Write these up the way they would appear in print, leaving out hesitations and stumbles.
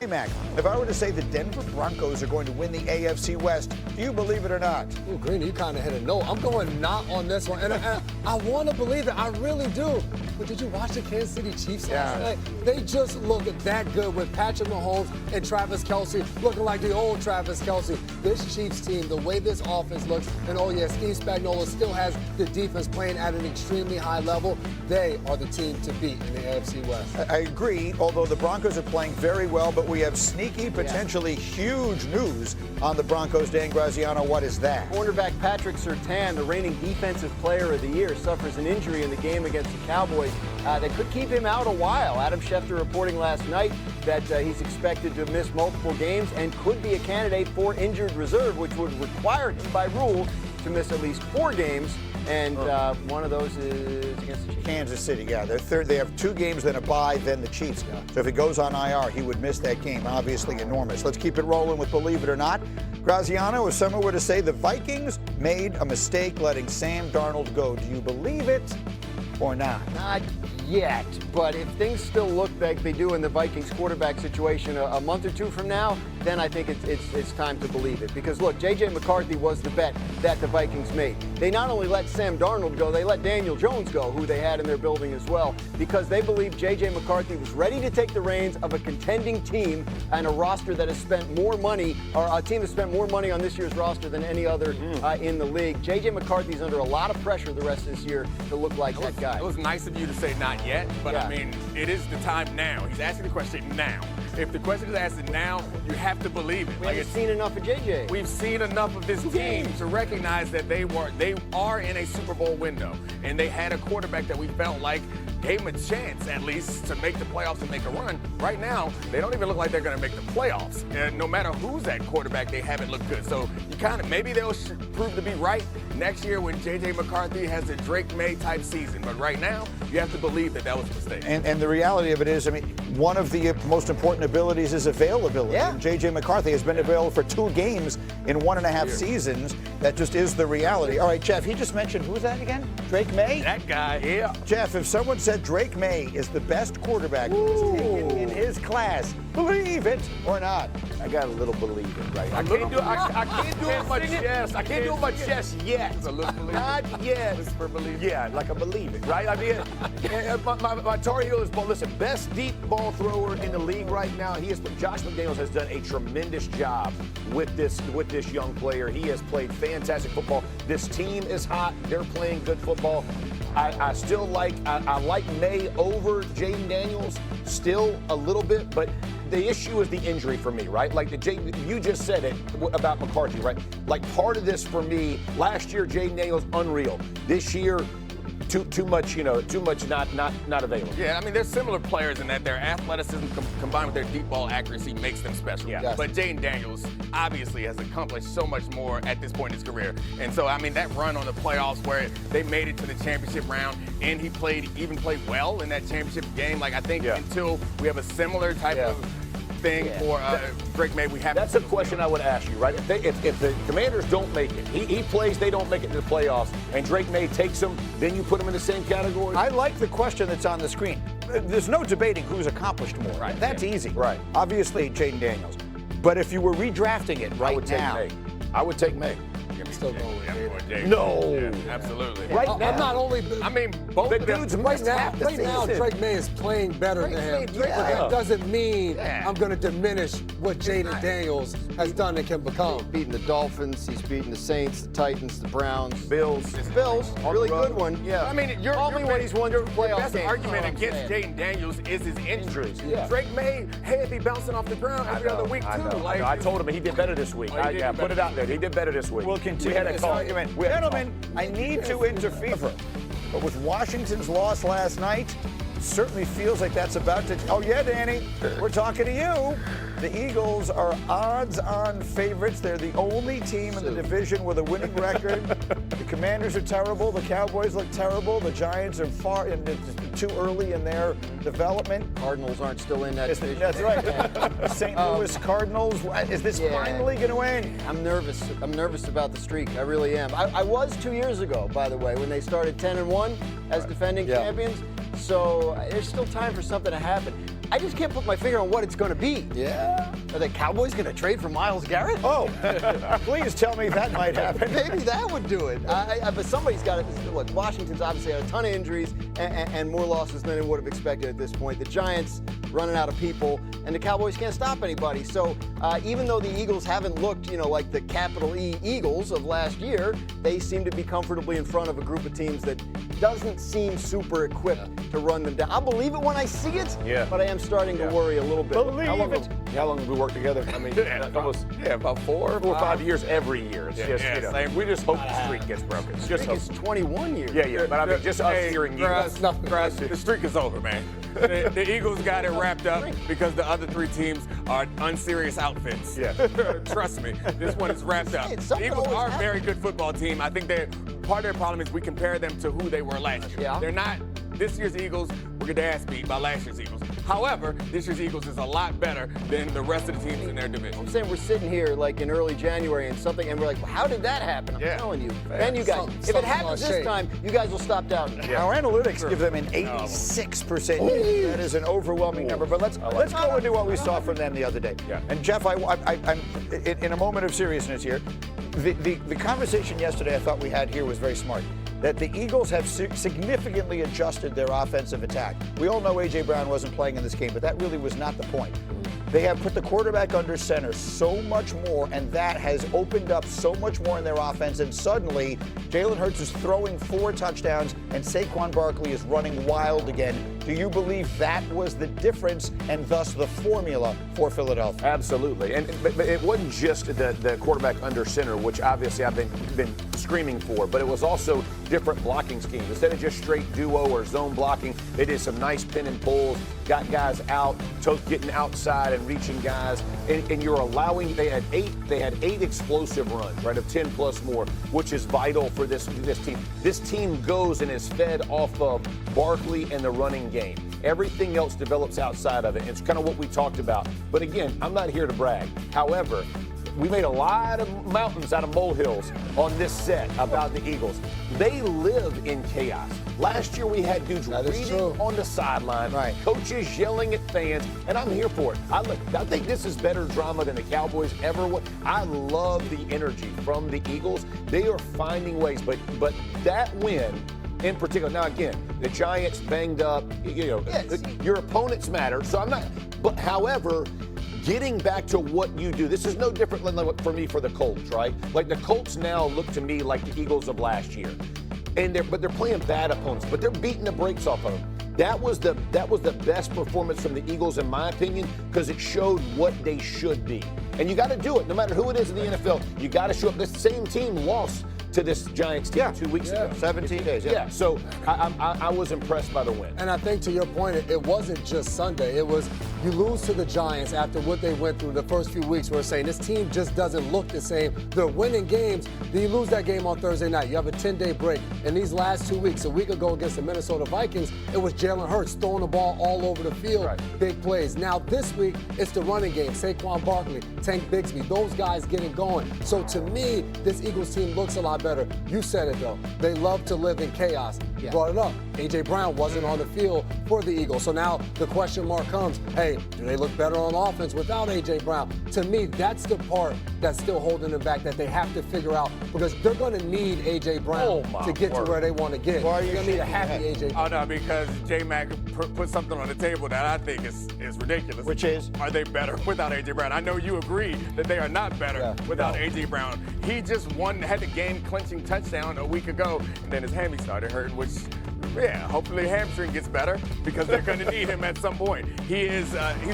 Mac, if I were to say the Denver Broncos are going to win the AFC West, do you believe it or not? Ooh, Green, you kind of hit a note. I'm going not on this one. And I want to believe it. I really do. But did you watch the Kansas City Chiefs last night? They just look that good with Patrick Mahomes and Travis Kelce looking like the old Travis Kelce. This Chiefs team, the way this offense looks, and oh yeah, Steve Spagnuolo still has the defense playing at an extremely high level. They are the team to beat in the AFC West. I agree, although the Broncos are playing very well, but we have sneaky, potentially huge news on the Broncos. Dan Graziano, what is that? Cornerback Patrick Surtain, the reigning defensive player of the year, suffers an injury in the game against the Cowboys that could keep him out a while. Adam Schefter reporting last night that he's expected to miss multiple games and could be a candidate for injured reserve, which would require him by rule to miss at least 4 games. And one of those is against the Chiefs. Kansas City, yeah. They're third. They have 2 games, then a bye, then the Chiefs. So if he goes on IR, he would miss that game. Obviously enormous. Let's keep it rolling with Believe It or Not. Graziano, if someone were to say the Vikings made a mistake letting Sam Darnold go, do you believe it or not? Not yet, but if things still look like they do in the Vikings quarterback situation a month or 2 from now, then I think it's time to believe it. Because look, J.J. McCarthy was the bet that the Vikings made. They not only let Sam Darnold go, they let Daniel Jones go, who they had in their building as well, because they believed J.J. McCarthy was ready to take the reins of a contending team and a roster that has spent more money, or a team that spent more money on this year's roster than any other in the league. J.J. McCarthy's under a lot of pressure the rest of this year to look like that guy. It was nice of you to say not yet, but I mean, it is the time now. He's asking the question now. If the question is asked now, you have to believe it. We haven't seen enough of JJ. We've seen enough of this team to recognize that they are in a Super Bowl window, and they had a quarterback that we felt like gave them a chance at least to make the playoffs and make a run. Right now, they don't even look like they're going to make the playoffs. And no matter who's at quarterback, they haven't looked good. So you kind of, maybe they'll prove to be right next year when J.J. McCarthy has a Drake Maye type season. But right now, you have to believe that was a mistake. And the reality of it is, I mean, one of the most important abilities is availability. Yeah. And J.J. McCarthy has been available for 2 games in 1.5 seasons. That just is the reality. All right, Jeff, he just mentioned, who's that again? Drake Maye? That guy, yeah. Jeff, if someone said Drake Maye is the best quarterback in his class, believe it or not? I got a little believe it, right? I can't do it much yes. I can't do it much yes yet. Not yet. For believe. Yeah, like a believe it, right? I mean, my Tar Heel is, listen, best deep ball thrower in the league right now. Josh McDaniels has done a tremendous job with this young player. He has played fantastic football. This team is hot. They're playing good football. I still like Maye over Jaden Daniels still a little bit, but the issue is the injury for me, right? Like you just said it about McCarthy, right? Like part of this for me, last year Jaden Daniels unreal. This year, too much not available. Yeah, I mean, they're similar players in that their athleticism combined with their deep ball accuracy makes them special. Yeah. But Jaden Daniels obviously has accomplished so much more at this point in his career. And so, I mean, that run on the playoffs where they made it to the championship round and he played well in that championship game, like I think until we have a similar type of thing for Drake Maye, we have. That's a question I would ask you, right? If the Commanders don't make it, he plays, they don't make it to the playoffs, and Drake Maye takes them, then you put him in the same category? I like the question that's on the screen. There's no debating who's accomplished more. Right. That's easy. Right. Obviously, Jaden Daniels. But if you were redrafting it right now, I would take Maye. I'm still going with Jaden. No. Yeah, absolutely. Right now. I'm not only. I mean, both The of them. dude's Right missed half the now, season. Drake Maye is playing better than him. But that doesn't mean I'm going to diminish what Jaden Daniels has done and can become. He's beating the Dolphins, he's beating the Saints, the Titans, the Browns. Bills. Really good one. Yeah. I mean, he's won your playoff best games. argument That's what I'm against Jaden Daniels is his injuries. Yeah. Drake Maye, head be bouncing off the ground every other week, too. I know. I told him he did better this week. Oh, he did Put it out there. He did better this week. we'll continue this argument. Gentlemen, I need to interfere. But with Washington's loss last night, it certainly feels like that's about to. Oh, yeah, Danny, we're talking to you. The Eagles are odds-on favorites. They're the only team in the division with a winning record. The Commanders are terrible. The Cowboys look terrible. The Giants are too early in their development. Cardinals aren't still in that division. That's right. St. Louis Cardinals. Is this finally going to end? I'm nervous. I'm nervous about the streak. I really am. I was 2 years ago, by the way, when they started 10-1 as defending champions. So there's still time for something to happen. I just can't put my finger on what it's going to be. Yeah. Are the Cowboys going to trade for Myles Garrett? Oh, please tell me that might happen. Maybe that would do it. But somebody's got to. Look, Washington's obviously had a ton of injuries and more losses than they would have expected at this point. The Giants running out of people, and the Cowboys can't stop anybody. So even though the Eagles haven't looked, like the capital E Eagles of last year, they seem to be comfortably in front of a group of teams that doesn't seem super equipped to run them down. I'll believe it when I see it, but I am starting to worry a little bit. Believe it. How long have we worked together? I mean, almost about 4 or 5 years every year. It's just, same. we just hope the streak gets broken. It's just It's 21 years. Yeah, but I mean, just us hearing you. The streak is over, man. The Eagles got it wrapped up because the other 3 teams are unserious outfits. Yeah. Trust me, this one is wrapped up. The Eagles are a very good football team. I think part of their problem is we compare them to who they were last year. Yeah. They're not. This year's Eagles were getting their ass beat by last year's Eagles. However, this year's Eagles is a lot better than the rest of the teams in their division. I'm saying we're sitting here like in early January and we're like, well, how did that happen? I'm telling you. Then you guys, if it happens this time, you guys will stop doubting. Our analytics give them an 86%. That is an overwhelming number. But let's go into what we saw from them the other day. Yeah. And Jeff, I'm in a moment of seriousness here. The conversation yesterday I thought we had here was very smart. That the Eagles have significantly adjusted their offensive attack. We all know A.J. Brown wasn't playing in this game, but that really was not the point. They have put the quarterback under center so much more, and that has opened up so much more in their offense, and suddenly Jalen Hurts is throwing 4 touchdowns, and Saquon Barkley is running wild again. Do you believe that was the difference and thus the formula for Philadelphia? Absolutely. But it wasn't just the quarterback under center, which obviously I've been screaming for, but it was also different blocking schemes. Instead of just straight duo or zone blocking, they did some nice pin and pulls, got guys out, getting outside and reaching guys, and you're allowing. They had 8 explosive runs, right, of 10 plus more, which is vital for this team. This team goes and is fed off of Barkley and the running game. Everything else develops outside of it. It's kind of what we talked about. But again, I'm not here to brag. However, we made a lot of mountains out of molehills on this set about the Eagles. They live in chaos. Last year we had dudes reading on the sideline, coaches yelling at fans, and I'm here for it. I think this is better drama than the Cowboys ever would. I love the energy from the Eagles. They are finding ways, but that win in particular. Now again, the Giants banged up. Your opponents matter. So I'm not. But however, getting back to what you do, this is no different than for me for the Colts, right? Like the Colts now look to me like the Eagles of last year, but they're playing bad opponents, but they're beating the brakes off of them. That was the best performance from the Eagles, in my opinion, because it showed what they should be. And you got to do it, no matter who it is in the NFL. You got to show up. This same team lost to this Giants team 2 weeks ago. 17 days. Yeah. So I was impressed by the win. And I think to your point, it wasn't just Sunday. It was you lose to the Giants after what they went through the first few weeks. We're saying this team just doesn't look the same. They're winning games. Then you lose that game on Thursday night. You have a 10-day break. And these last 2 weeks, a week ago against the Minnesota Vikings, it was Jalen Hurts throwing the ball all over the field, big plays. Now this week, it's the running game. Saquon Barkley, Tank Bigsby, those guys getting going. So to me, this Eagles team looks a lot better. You said it though. They love to live in chaos. You brought it up. A.J. Brown wasn't on the field for the Eagles. So now the question mark comes, hey, do they look better on offense without A.J. Brown? To me, that's the part that's still holding them back that they have to figure out because they're going to need A.J. Brown to get to where they want to get. Why are They're you going to need a happy A.J. Brown. Oh, no, because J-Mac put something on the table that I think is ridiculous. Which is? Are they better without A.J. Brown? I know you agree that they are not better without A.J. Brown. He just had the game-clinching touchdown a week ago, and then his hammy started hurting, which, hopefully the hamstring gets better because they're going to need him at some point. He's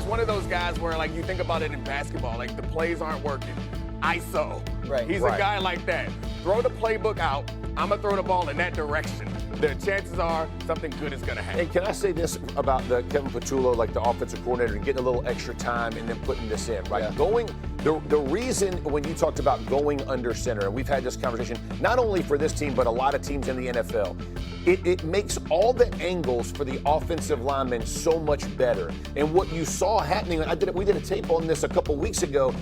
one of those guys where, like, you think about it in basketball, like, the plays aren't working. ISO. He's a guy like that. Throw the playbook out. I'm going to throw the ball in that direction. The chances are something good is going to happen. And can I say this about the Kevin Patullo, like the offensive coordinator, getting a little extra time and then putting this in, right? The reason when you talked about going under center, and we've had this conversation, not only for this team, but a lot of teams in the NFL, it makes all the angles for the offensive linemen so much better. And what you saw happening, we did a tape on this a couple weeks ago,